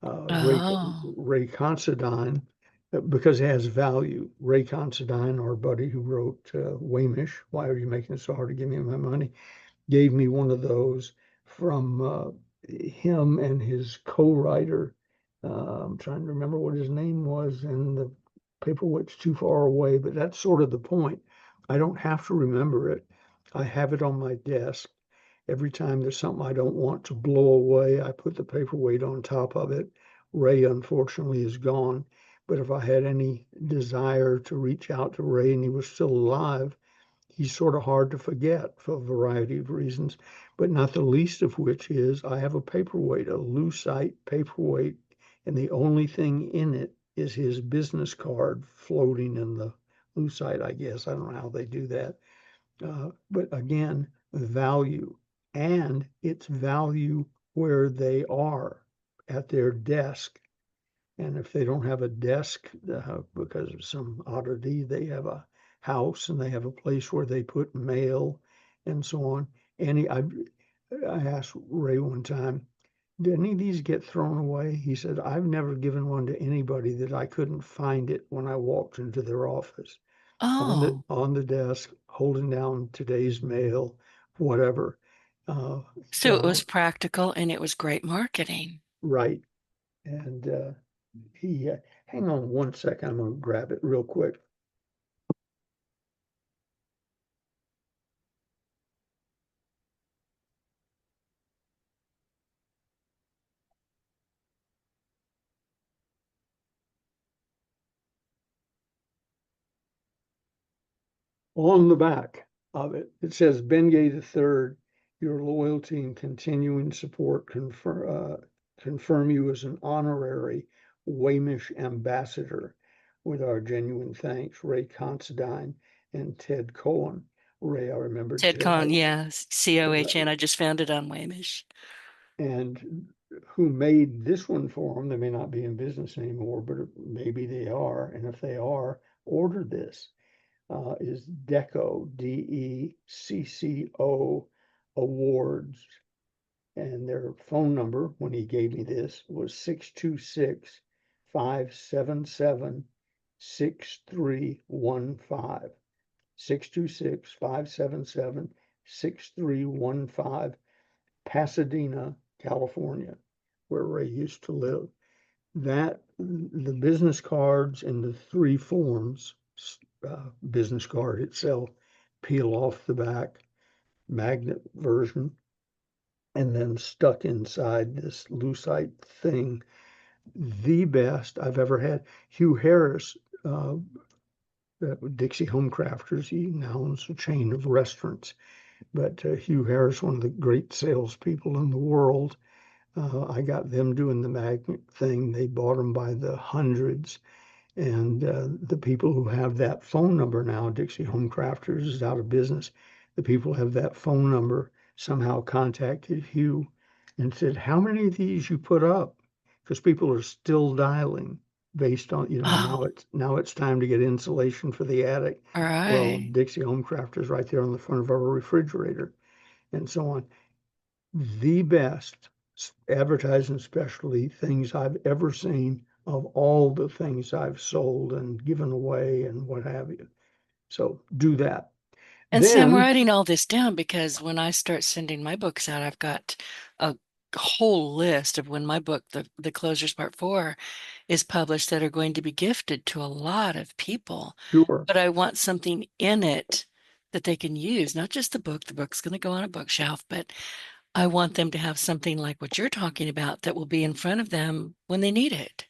Oh, Ray Considine, because it has value. Ray Considine, our buddy who wrote Wamish, Why Are You Making It So Hard to Give Me My Money, gave me one of those from him and his co-writer. I'm trying to remember what his name was, and the paperweight's too far away, but that's sort of the point. I don't have to remember it. I have it on my desk. Every time there's something I don't want to blow away, I put the paperweight on top of it. Ray, unfortunately, is gone. But if I had any desire to reach out to Ray and he was still alive, he's sort of hard to forget for a variety of reasons, but not the least of which is I have a paperweight, a lucite paperweight, and the only thing in it is his business card floating in the lucite, I guess. I don't know how they do that. But again, value, and it's value where they are at their desk. And if they don't have a desk because of some oddity, they have a house and they have a place where they put mail and so on. I asked Ray one time, did any of these get thrown away? He said, I've never given one to anybody that I couldn't find it when I walked into their office Oh, on the desk, holding down today's mail, whatever. Uh, so it was so practical and it was great marketing. right, and he hang on one second. I'm going to grab it real quick. On the back of it, it says Bengay III, your loyalty and continuing support confirm you as an honorary Wamish ambassador with our genuine thanks, Ray Considine and Ted Cohen. Ray, I remember Ted Ted, Con, yeah, because Cohn. I just found it on Wamish. and who made this one for them. They may not be in business anymore, but maybe they are. And if they are, order this. Is Deco, DECCO Awards. And their phone number, when he gave me this, was 626 577 6315. 626-577-6315, Pasadena, California, where Ray used to live. That the business cards in the three forms, business card itself, peel off the back, magnet version, and then stuck inside this lucite thing. The best I've ever had. Hugh Harris, uh, Dixie Home Crafters, he now owns a chain of restaurants. But Hugh Harris, one of the great salespeople in the world, I got them doing the magnet thing. They bought them by the hundreds. And the people who have that phone number now, Dixie Home Crafters is out of business. The people who have that phone number somehow contacted Hugh and said, how many of these you put up? Because people are still dialing based on, Oh, now it's time to get insulation for the attic. all Well, right. Dixie Home Crafters right there on the front of our refrigerator and so on. The best advertising specialty things I've ever seen of all the things I've sold and given away and what have you. So do that. And see, I'm Then, writing all this down because when I start sending my books out, I've got a whole list of when my book, the Closers Part 4, is published that are going to be gifted to a lot of people. sure, But I want something in it that they can use, not just the book. The book's going to go on a bookshelf, but I want them to have something like what you're talking about that will be in front of them when they need it.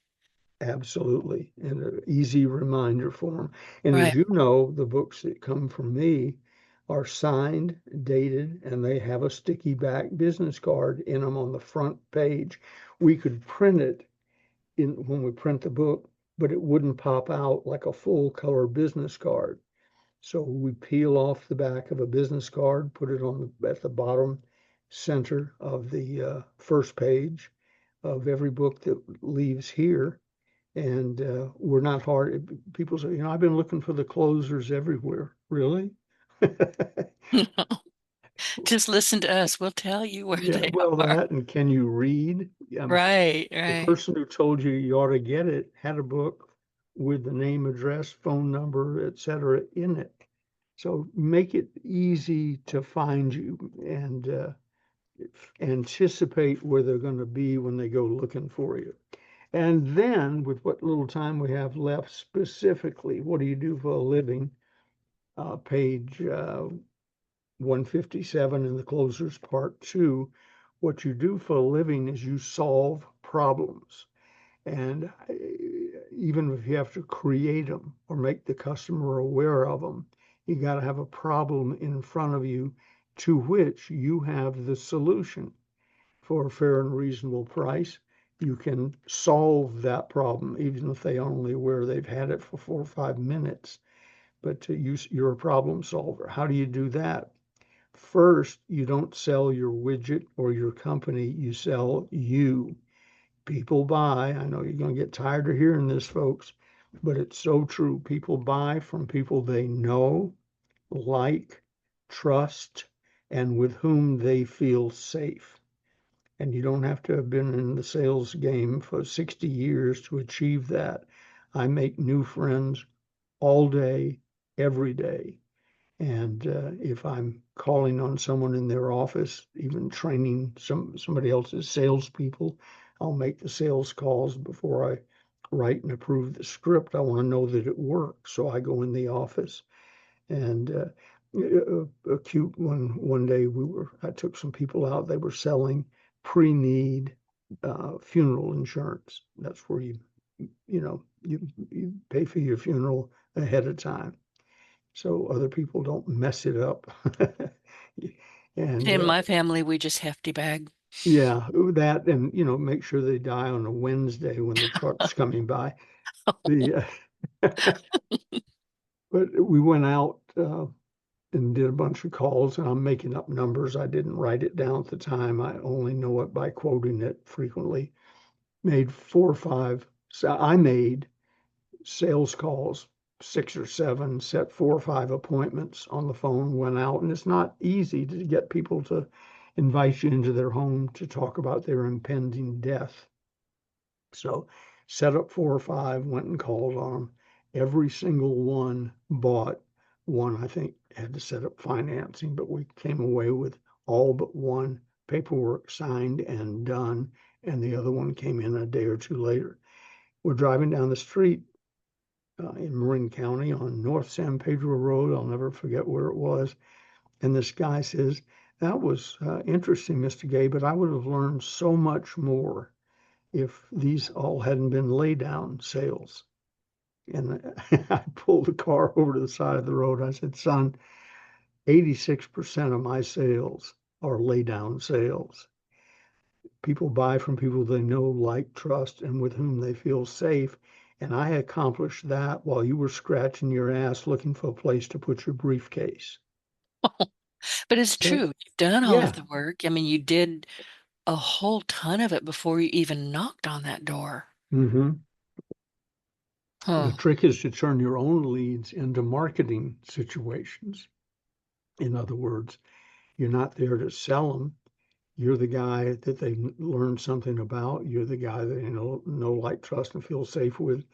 absolutely. And an easy reminder for them. And as Right. you know, the books that come from me are signed, dated, and they have a sticky back business card in them on the front page. We could print it in when we print the book, but it wouldn't pop out like a full color business card. So we peel off the back of a business card, put it on at the bottom center of the first page of every book that leaves here. And we're not hard. People say, I've been looking for the closers everywhere. Really? Just listen to us. We'll tell you where Yeah, they well, are. that and can you read? Right, The right. person who told you you ought to get it had a book with the name, address, phone number, etc. in it. So make it easy to find you and anticipate where they're going to be when they go looking for you. And then, with what little time we have left, specifically, what do you do for a living? Page 157 in the closers part two. What you do for a living is you solve problems. And even if you have to create them or make the customer aware of them, you got to have a problem in front of you to which you have the solution for a fair and reasonable price. You can solve that problem, even if they only where they've had it for 4 or 5 minutes. but you're a problem solver. How do you do that? First, you don't sell your widget or your company, you sell you. People buy. I know you're going to get tired of hearing this, folks, but it's so true. People buy from people they know, like, trust, and with whom they feel safe. And you don't have to have been in the sales game for 60 years to achieve that. I make new friends all day, every day. And if I'm calling on someone in their office, even training somebody else's salespeople, I'll make the sales calls before I write and approve the script. I want to know that it works. So I go in the office and a cute one day I took some people out. They were selling pre-need funeral insurance. That's where you pay for your funeral ahead of time so other people don't mess it up. And In my family, we just hefty bag. yeah, that and make sure they die on a Wednesday when the truck's coming by. The but we went out and did a bunch of calls, and I'm making up numbers. I didn't write it down at the time. I only know it by quoting it frequently. Made 4 or 5. So I made sales calls, 6 or 7, set 4 or 5 appointments on the phone, went out, and it's not easy to get people to invite you into their home to talk about their impending death. So set up 4 or 5, went and called on them. Every single one bought. One, I think, had to set up financing, but we came away with all but one paperwork signed and done, and the other one came in a day or two later. We're driving down the street in Marin County on North San Pedro Road. I'll never forget where it was. And this guy says, "That was interesting, Mr. Gay, but I would have learned so much more if these all hadn't been lay down sales." And I pulled the car over to the side of the road. I said, "Son, 86% of my sales are lay down sales. People buy from people they know, like, trust, and with whom they feel safe. And I accomplished that while you were scratching your ass looking for a place to put your briefcase." But it's So, true. You've done all of yeah. the work. I mean, you did a whole ton of it before you even knocked on that door. hmm The Huh. trick is to turn your own leads into marketing situations. In other words, you're not there to sell them. You're the guy that they learn something about. You're the guy that know, like, trust, and feel safe with,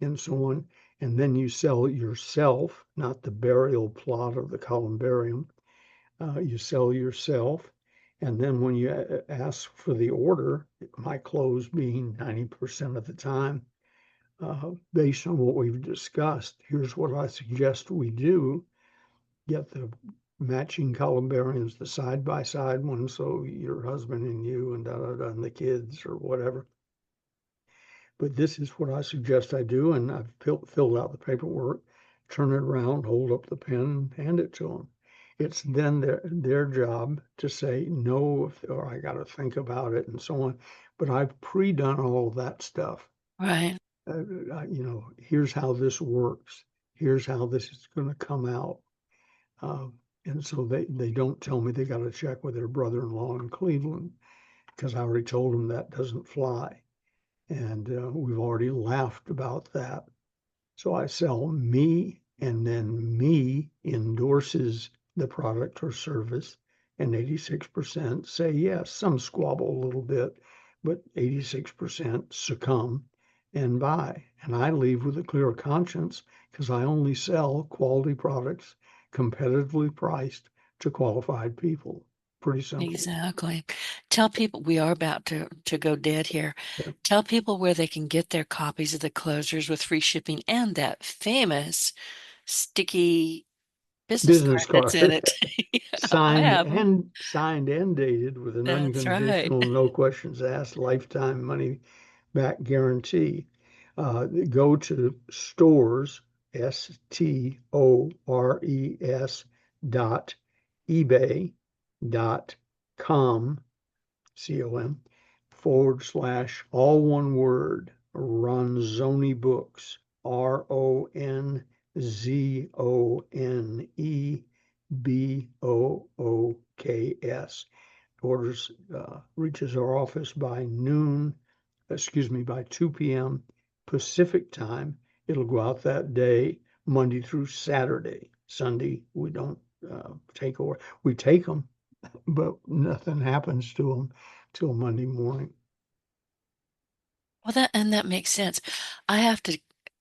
and so on. And then you sell yourself, not the burial plot of the columbarium. You sell yourself. And then when you ask for the order, my close being 90% of the time, based on what we've discussed, here's what I suggest we do. Get the matching columbariums, the side by side ones, so your husband and you and da da da and the kids or whatever. But this is what I suggest I do, and I've filled out the paperwork, turn it around, hold up the pen, hand it to them. It's then their job to say no, or I got to think about it and so on. But I've pre-done all of that stuff. Right. Here's how this works. Here's how this is going to come out. Uh, and so they don't tell me they got to check with their brother-in-law in Cleveland because I already told them that doesn't fly. And we've already laughed about that. So I sell me, and then me endorses the product or service, and 86% say yes. Some squabble a little bit, but 86% succumb and buy. And I leave with a clear conscience because I only sell quality products competitively priced to qualified people. Pretty simple. Exactly. Tell people we are about to go dead here. Yeah. Tell people where they can get their copies of the closers with free shipping and that famous sticky business Business card that's in card. it. I signed have them. and signed and dated with an That's right. unconditional, no questions asked, lifetime money back guarantee. Go to stores, stores dot ebay dot com, com, / all one word, Ronzoni Books, RONZONI Zonebooks. Orders reaches our office by noon, excuse me, by 2 p.m. Pacific time. It'll go out that day, Monday through Saturday. Sunday, we don't take or we take them, but nothing happens to them till Monday morning. Well, that makes sense. I have to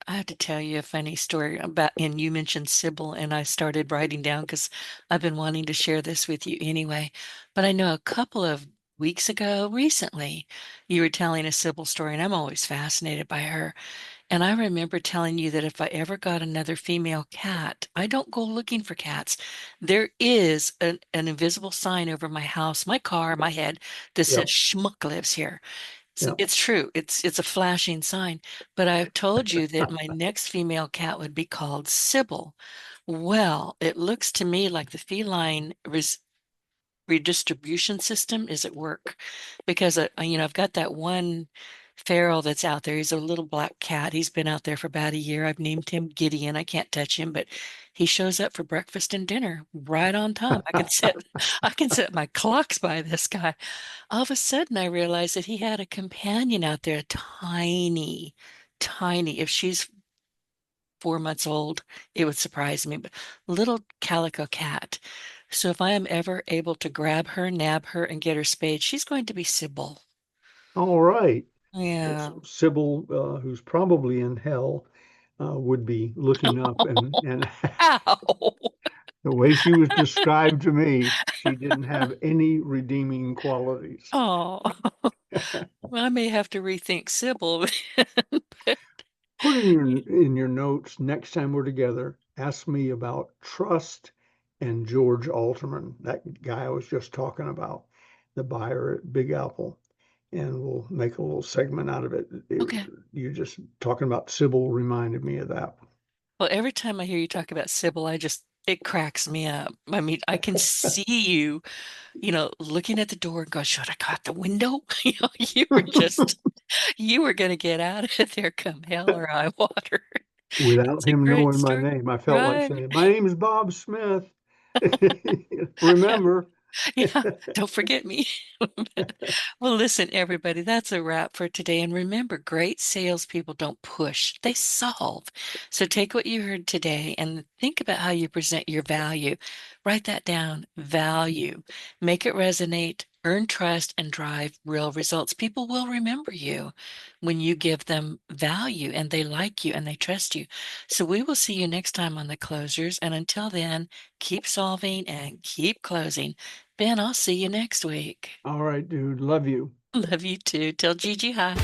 I have to tell you a funny story about, and you mentioned Sybil, and I started writing down because I've been wanting to share this with you anyway. But I know a couple of weeks ago, recently, you were telling a Sybil story, and I'm always fascinated by her. And I remember telling you that if I ever got another female cat, I don't go looking for cats. There is an invisible sign over my house, my car, my head that says Yep. Schmuck lives here. Yep. It's true. It's a flashing sign. But I've told you that my next female cat would be called Sybil. Well, it looks to me like the feline redistribution system is at work because I've got that one feral that's out there. He's a little black cat. He's been out there for about a year. I've named him Gideon. I can't touch him, but he shows up for breakfast and dinner right on time. I can set my clocks by this guy. All of a sudden, I realized that he had a companion out there, tiny, tiny. If she's 4 months old, it would surprise me, but little calico cat. So if I am ever able to grab her, nab her, and get her spayed, she's going to be Sybil. All right. Well, Yeah. so Sybil, who's probably in hell, would be looking up and Ow. the way she was described to me, she didn't have any redeeming qualities. Oh. Well, I may have to rethink Sybil. Put in your notes next time we're together, ask me about trust and George Alterman, that guy I was just talking about, the buyer at Big Apple. And we'll make a little segment out of it. Okay. You just talking about Sybil reminded me of that. Well, every time I hear you talk about Sybil, it cracks me up. I mean, I can see you, looking at the door and go, should I go out the window? You were going to get out of there come hell or high water. Without It's a him great knowing my story, name. I felt like right? saying, "My name is Bob Smith." Remember? Yeah, don't forget me. Well, listen, everybody, that's a wrap for today. And remember, great salespeople don't push, they solve. So take what you heard today and think about how you present your value. Write that down, value. Make it resonate, earn trust, and drive real results. People will remember you when you give them value and they like you and they trust you. So we will see you next time on the closers. And until then, keep solving and keep closing. Ben, I'll see you next week. All right, dude. Love you. Love you too. Tell Gigi hi.